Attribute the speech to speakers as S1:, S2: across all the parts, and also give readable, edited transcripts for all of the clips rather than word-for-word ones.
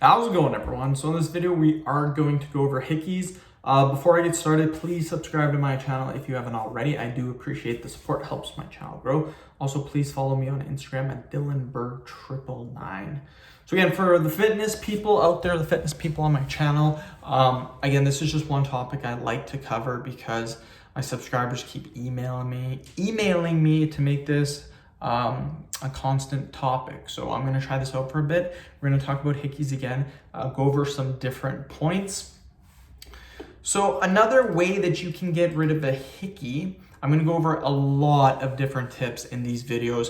S1: How's it going, everyone? So in this video, we are going to go over hickeys. Before I get started, please subscribe to my channel if you haven't already. I do appreciate the support, helps my channel grow. Also, please follow me on Instagram at DylanBerg999. So again, for the fitness people out there, the fitness people on my channel, again, this is just one topic I like to cover because my subscribers keep emailing me to make this a constant topic. So I'm going to try this out for a bit. We're going to talk about hickeys again, go over some different points. So another way that you can get rid of a hickey, I'm going to go over a lot of different tips in these videos.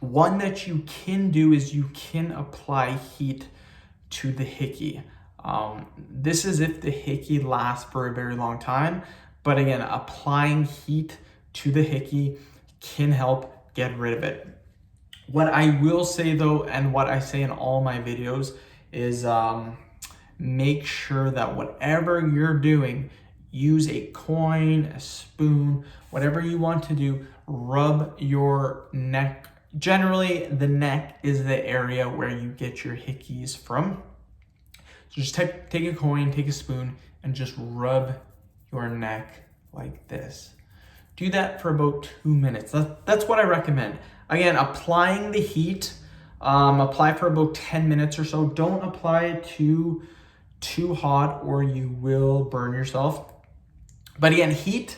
S1: One that you can do is you can apply heat to the hickey. This is if the hickey lasts for a very long time. But again, applying heat to the hickey can help get rid of it. What I will say though, and what I say in all my videos is make sure that whatever you're doing, use a coin, a spoon, whatever you want to do, rub your neck. Generally, the neck is the area where you get your hickeys from. So just take a coin, take a spoon, and just rub your neck like this. Do that for about 2 minutes. That's what I recommend. Again, applying the heat, apply for about 10 minutes or so. Don't apply it too hot or you will burn yourself. But again, heat,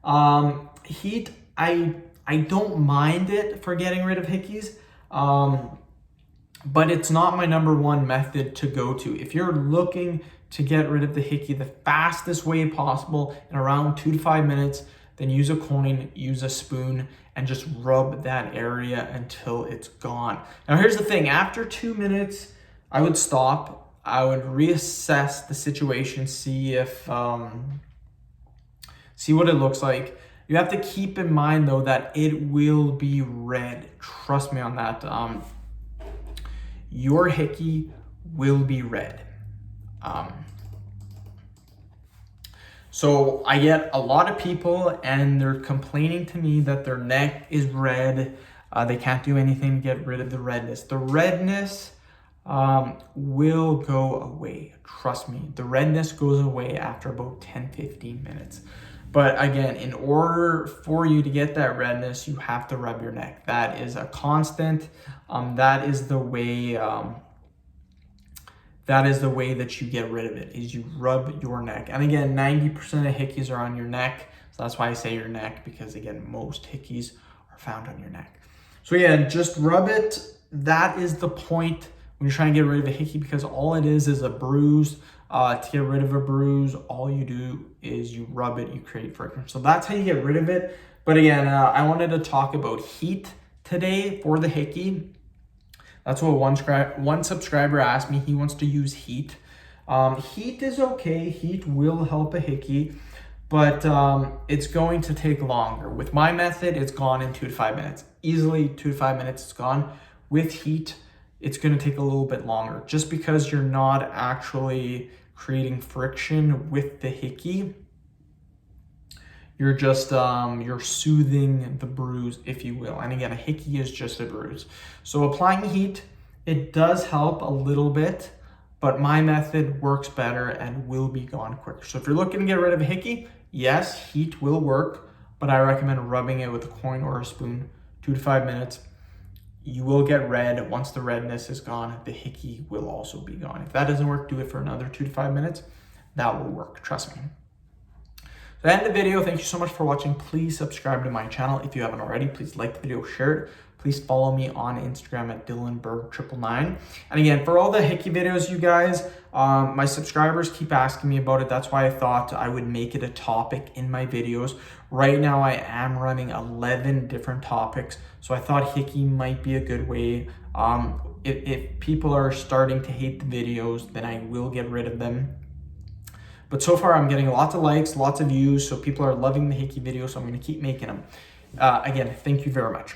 S1: I don't mind it for getting rid of hickeys, but it's not my number one method to go to. If you're looking to get rid of the hickey the fastest way possible in around 2 to 5 minutes, then use a coin, use a spoon, and just rub that area until it's gone. Now here's the thing, after 2 minutes, I would stop. I would reassess the situation, see what it looks like. You have to keep in mind though that it will be red. Trust me on that. Your hickey will be red. So I get a lot of people and they're complaining to me that their neck is red. They can't do anything to get rid of the redness. The redness will go away. Trust me, the redness goes away after about 10-15 minutes. But again, in order for you to get that redness, you have to rub your neck. That is a constant. That is the way that you get rid of it, is you rub your neck. And again, 90% of hickeys are on your neck. So that's why I say your neck, because again, most hickeys are found on your neck. So yeah, just rub it. That is the point when you're trying to get rid of a hickey, because all it is a bruise. To get rid of a bruise, all you do is you rub it, you create friction. So that's how you get rid of it. But again, I wanted to talk about heat today for the hickey. That's what one subscriber asked me. He wants to use heat. Heat is okay. Heat will help a hickey, but it's going to take longer. With my method, it's gone in 2 to 5 minutes. Easily 2 to 5 minutes, it's gone. With heat, it's going to take a little bit longer, just because you're not actually creating friction with the hickey. You're just, you're soothing the bruise, if you will. And again, a hickey is just a bruise. So applying heat, it does help a little bit, but my method works better and will be gone quicker. So if you're looking to get rid of a hickey, yes, heat will work, but I recommend rubbing it with a coin or a spoon, 2 to 5 minutes. You will get red. Once the redness is gone, the hickey will also be gone. If that doesn't work, do it for another 2 to 5 minutes. That will work, trust me. So that's the video. Thank you so much for watching. Please subscribe to my channel if you haven't already. Please like the video, share it. Please follow me on Instagram at DylanBerg999. And again, for all the hickey videos, you guys, my subscribers keep asking me about it. That's why I thought I would make it a topic in my videos. Right now, I am running 11 different topics. So I thought hickey might be a good way. If people are starting to hate the videos, then I will get rid of them. But so far, I'm getting lots of likes, lots of views. So people are loving the hickey videos. So I'm going to keep making them. Again, thank you very much.